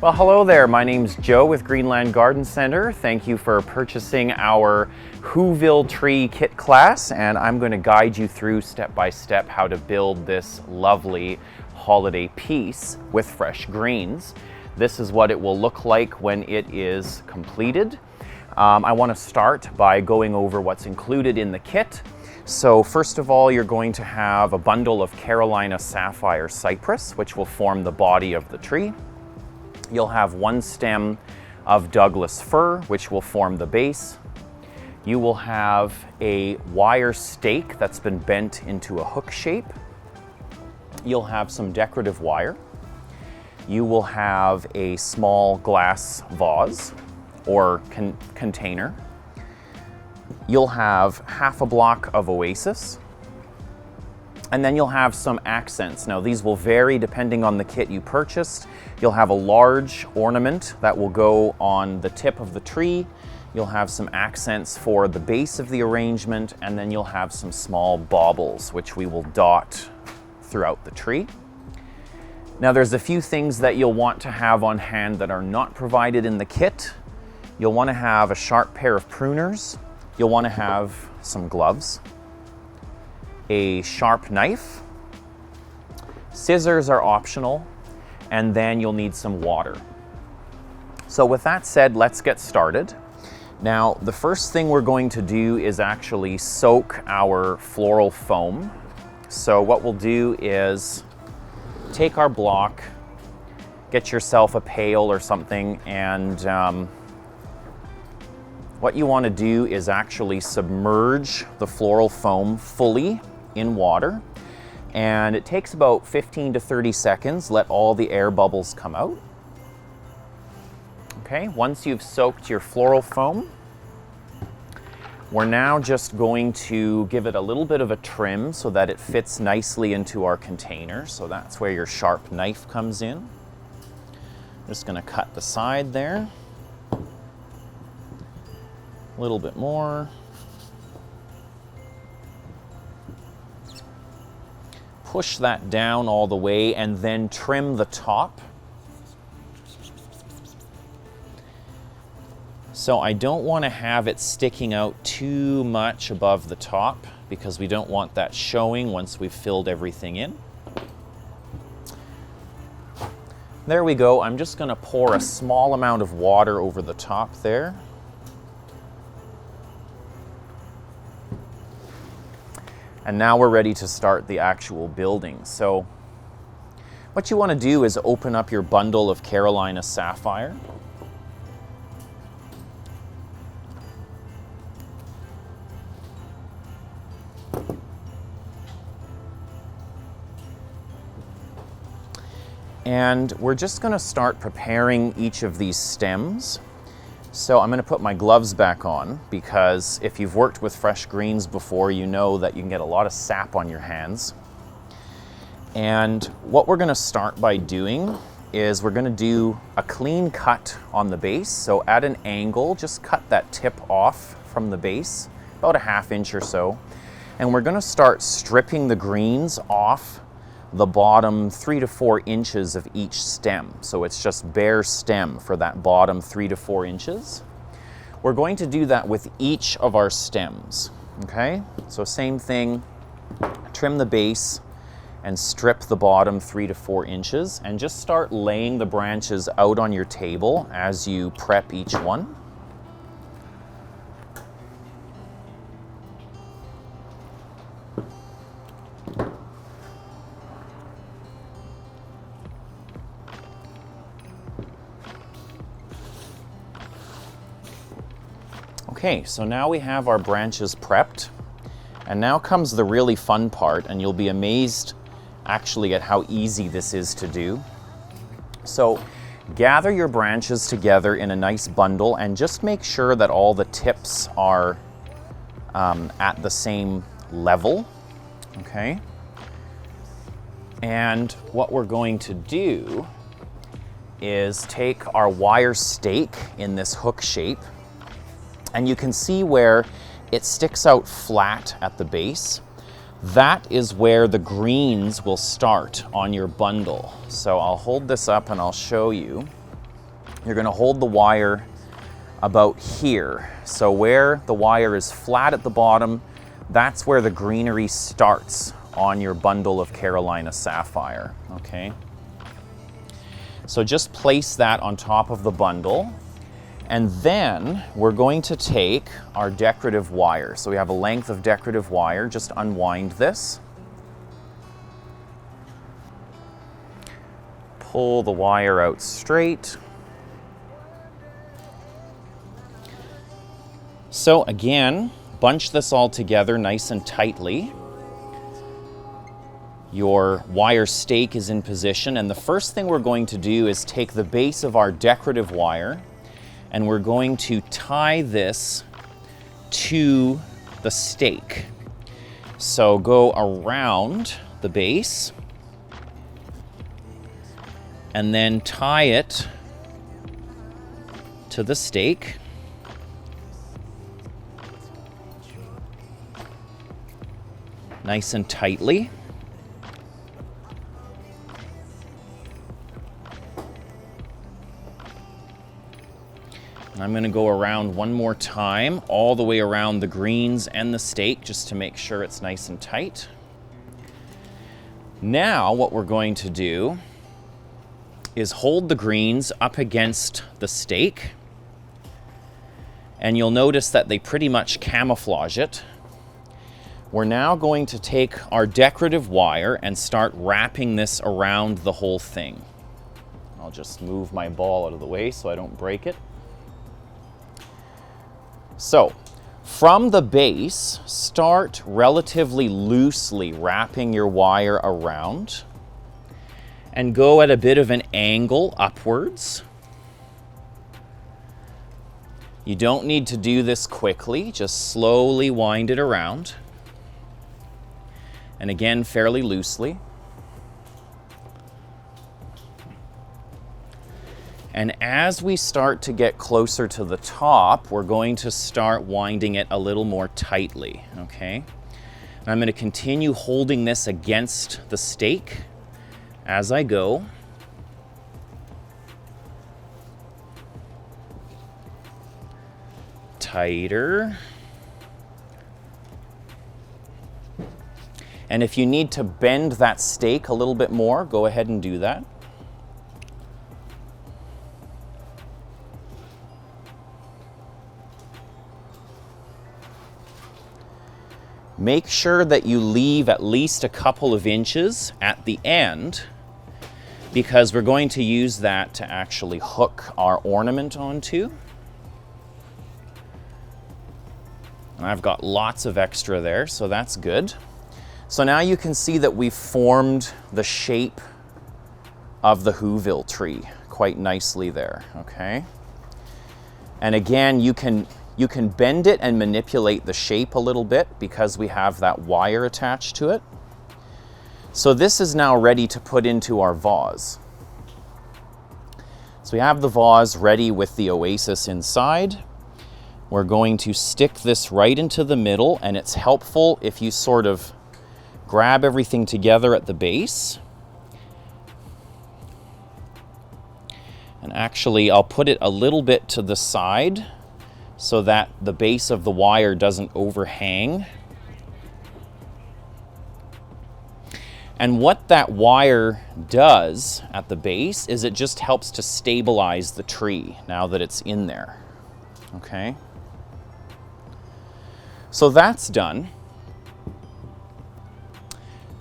Well, hello there. My name's Joe with Greenland Garden Center. Thank you for purchasing our Whoville tree kit class, and I'm going to guide you through step by step how to build this lovely holiday piece with fresh greens. This is what it will look like when it is completed. I want to start by going over what's included in the kit. So first of all, you're going to have a bundle of Carolina sapphire cypress, which will form the body of the tree. You'll have one stem of Douglas fir, which will form the base. You will have a wire stake that's been bent into a hook shape. You'll have some decorative wire. You will have a small glass vase or container. You'll have half a block of oasis. And then you'll have some accents. Now these will vary depending on the kit you purchased. You'll have a large ornament that will go on the tip of the tree. You'll have some accents for the base of the arrangement, and then you'll have some small baubles, which we will dot throughout the tree. Now there's a few things that you'll want to have on hand that are not provided in the kit. You'll want to have a sharp pair of pruners. You'll want to have some gloves, a sharp knife, scissors are optional, and then you'll need some water. So with that said, let's get started. Now, the first thing we're going to do is actually soak our floral foam. So what we'll do is take our block, get yourself a pail or something, and what you want to do is actually submerge the floral foam fully in water, and it takes about 15 to 30 seconds. Let all the air bubbles come out. Okay, once you've soaked your floral foam, we're now just going to give it a little bit of a trim so that it fits nicely into our container. So that's where your sharp knife comes in. I'm just going to cut the side there. A little bit more. Push that down all the way and then trim the top. So I don't want to have it sticking out too much above the top because we don't want that showing once we've filled everything in. There we go. I'm just going to pour a small amount of water over the top there. And now we're ready to start the actual building. So what you want to do is open up your bundle of Carolina sapphire. And we're just going to start preparing each of these stems. So I'm going to put my gloves back on because if you've worked with fresh greens before, you know that you can get a lot of sap on your hands. And what we're going to start by doing is we're going to do a clean cut on the base. So at an angle, just cut that tip off from the base, about a ½ inch or so. And we're going to start stripping the greens off the bottom 3 to 4 inches of each stem. So it's just bare stem for that bottom 3 to 4 inches. We're going to do that with each of our stems, okay? So same thing, trim the base and strip the bottom 3 to 4 inches and just start laying the branches out on your table as you prep each one. Okay, so now we have our branches prepped, and now comes the really fun part, and you'll be amazed actually at how easy this is to do. So gather your branches together in a nice bundle and just make sure that all the tips are at the same level, okay? And what we're going to do is take our wire stake in this hook shape, and you can see where it sticks out flat at the base. That is where the greens will start on your bundle. So I'll hold this up and I'll show you. You're going to hold the wire about here. So where the wire is flat at the bottom, that's where the greenery starts on your bundle of Carolina Sapphire, okay? So just place that on top of the bundle, and then we're going to take our decorative wire. So we have a length of decorative wire, just unwind this. Pull the wire out straight. So again, bunch this all together nice and tightly. Your wire stake is in position, and the first thing we're going to do is take the base of our decorative wire and we're going to tie this to the stake. So go around the base and then tie it to the stake. Nice and tightly. And I'm going to go around one more time, all the way around the greens and the stake, just to make sure it's nice and tight. Now what we're going to do is hold the greens up against the stake, and you'll notice that they pretty much camouflage it. We're now going to take our decorative wire and start wrapping this around the whole thing. I'll just move my ball out of the way so I don't break it. So, from the base, start relatively loosely wrapping your wire around and go at a bit of an angle upwards. You don't need to do this quickly, just slowly wind it around. And again, fairly loosely. And as we start to get closer to the top, we're going to start winding it a little more tightly, okay? And I'm going to continue holding this against the stake as I go. Tighter. And if you need to bend that stake a little bit more, go ahead and do that. Make sure that you leave at least a couple of inches at the end, because we're going to use that to actually hook our ornament onto. And I've got lots of extra there, so that's good. So now you can see that we've formed the shape of the Whoville tree quite nicely there, okay? And again, you can bend it and manipulate the shape a little bit because we have that wire attached to it. So this is now ready to put into our vase. So we have the vase ready with the oasis inside. We're going to stick this right into the middle, and it's helpful if you sort of grab everything together at the base. And actually, I'll put it a little bit to the side so that the base of the wire doesn't overhang. And what that wire does at the base is it just helps to stabilize the tree now that it's in there, okay? So that's done.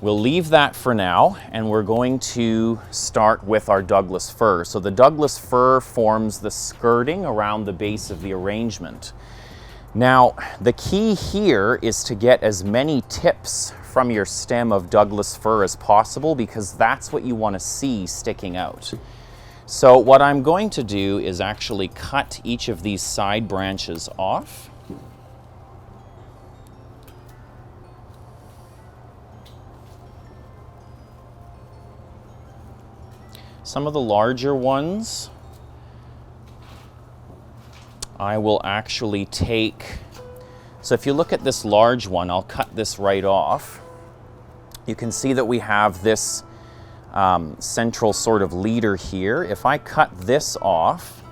We'll leave that for now, and we're going to start with our Douglas fir. So the Douglas fir forms the skirting around the base of the arrangement. Now, the key here is to get as many tips from your stem of Douglas fir as possible, because that's what you want to see sticking out. So what I'm going to do is actually cut each of these side branches off. Some of the larger ones, I will actually take, so if you look at this large one, I'll cut this right off. You can see that we have this central sort of leader here. If I cut this off,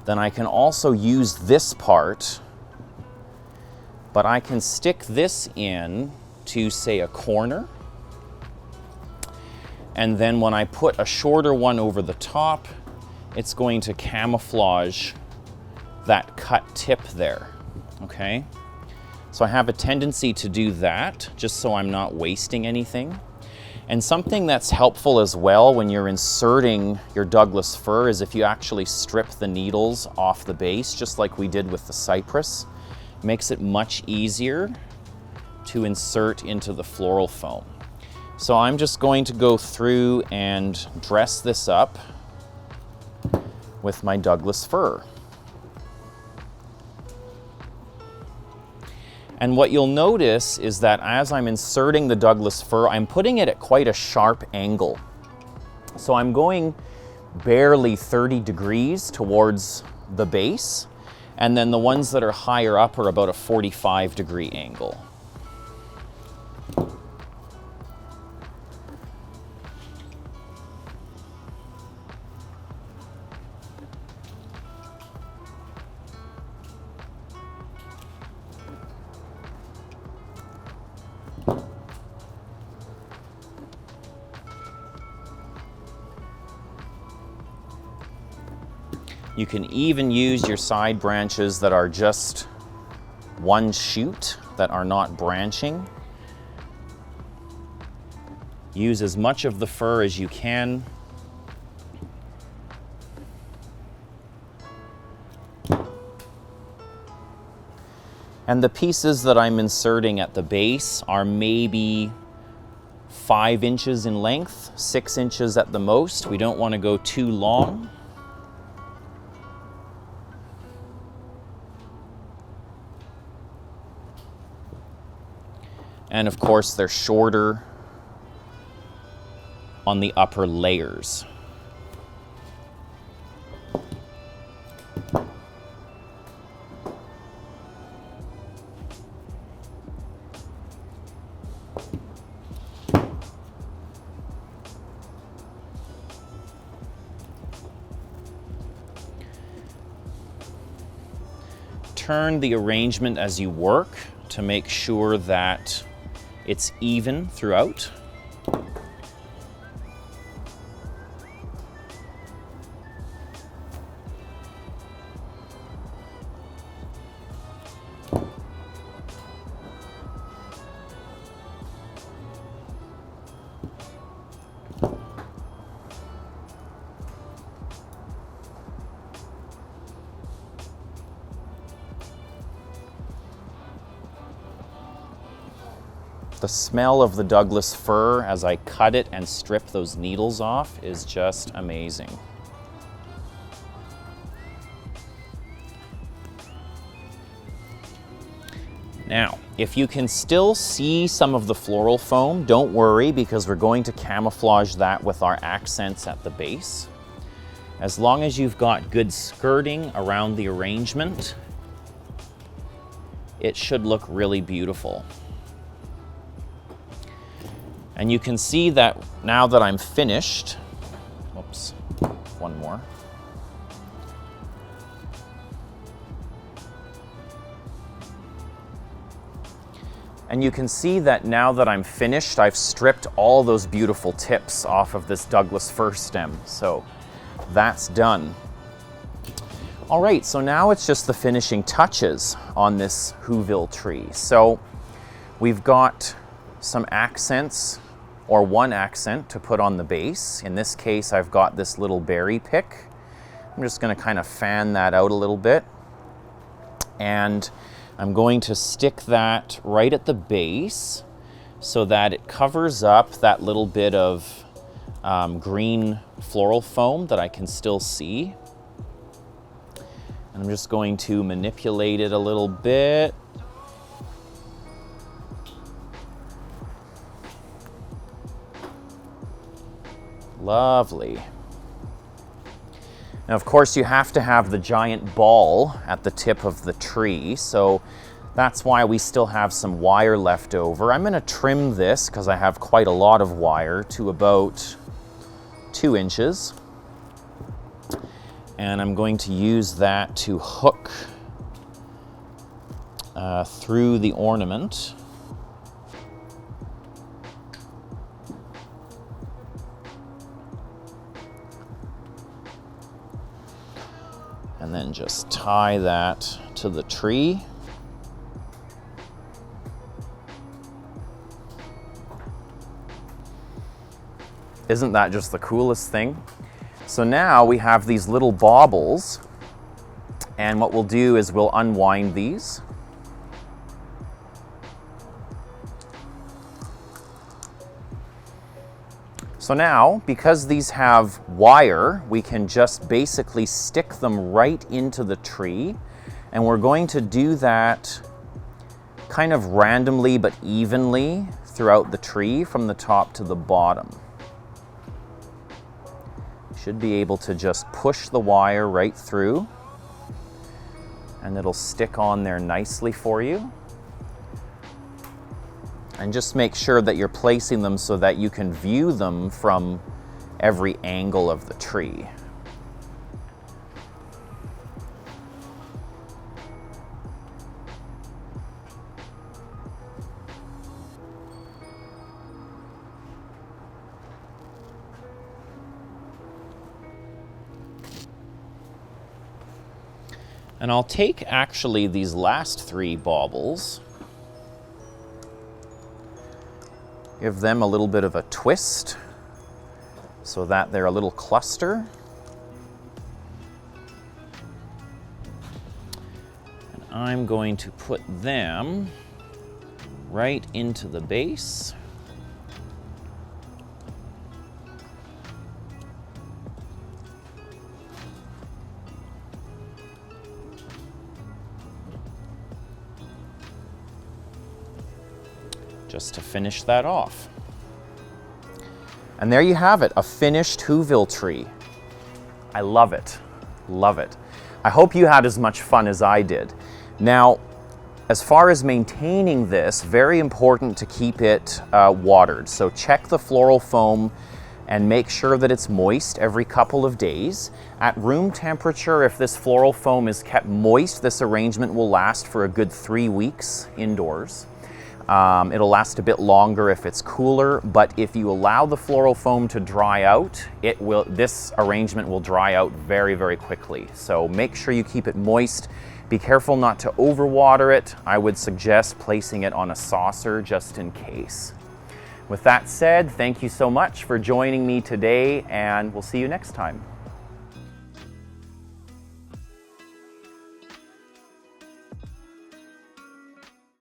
then I can also use this part, but I can stick this in to, say, a corner. And then when I put a shorter one over the top, it's going to camouflage that cut tip there, okay? So I have a tendency to do that just so I'm not wasting anything. And something that's helpful as well when you're inserting your Douglas fir is if you actually strip the needles off the base, just like we did with the cypress. It makes it much easier to insert into the floral foam. So I'm just going to go through and dress this up with my Douglas fir. And what you'll notice is that as I'm inserting the Douglas fir, I'm putting it at quite a sharp angle. So I'm going barely 30 degrees towards the base, and then the ones that are higher up are about a 45-degree angle. You can even use your side branches that are just one shoot, that are not branching. Use as much of the fir as you can. And the pieces that I'm inserting at the base are maybe 5 inches in length, 6 inches at the most. We don't want to go too long. And of course, they're shorter on the upper layers. Turn the arrangement as you work to make sure that it's even throughout. The smell of the Douglas fir as I cut it and strip those needles off is just amazing. Now, if you can still see some of the floral foam, don't worry, because we're going to camouflage that with our accents at the base. As long as you've got good skirting around the arrangement, it should look really beautiful. And you can see that now that I'm finished, oops, one more. And you can see that now that I'm finished, I've stripped all those beautiful tips off of this Douglas fir stem. So that's done. All right, so now it's just the finishing touches on this Whoville tree. So we've got some accents, or one accent to put on the base. In this case, I've got this little berry pick. I'm just going to kind of fan that out a little bit. And I'm going to stick that right at the base so that it covers up that little bit of green floral foam that I can still see. And I'm just going to manipulate it a little bit. Lovely. Now, of course, you have to have the giant ball at the tip of the tree, so that's why we still have some wire left over. I'm going to trim this, because I have quite a lot of wire, to about 2 inches. and I'm going to use that to hook through the ornament. And then just tie that to the tree. Isn't that just the coolest thing? So now we have these little baubles, and what we'll do is we'll unwind these. So now, because these have wire, we can just basically stick them right into the tree, and we're going to do that kind of randomly but evenly throughout the tree from the top to the bottom. Should be able to just push the wire right through, and it'll stick on there nicely for you. And just make sure that you're placing them so that you can view them from every angle of the tree. And I'll take actually these last 3 baubles, give them a little bit of a twist so that they're a little cluster. And I'm going to put them right into the base. Just to finish that off. And there you have it, a finished Whoville tree. I love it, love it. I hope you had as much fun as I did. Now, as far as maintaining this, very important to keep it watered. So check the floral foam and make sure that it's moist every couple of days. At room temperature, if this floral foam is kept moist, this arrangement will last for a good 3 weeks indoors. It'll last a bit longer if it's cooler, but if you allow the floral foam to dry out, this arrangement will dry out very, very quickly. So make sure you keep it moist. Be careful not to overwater it. I would suggest placing it on a saucer just in case. With that said, thank you so much for joining me today, and we'll see you next time.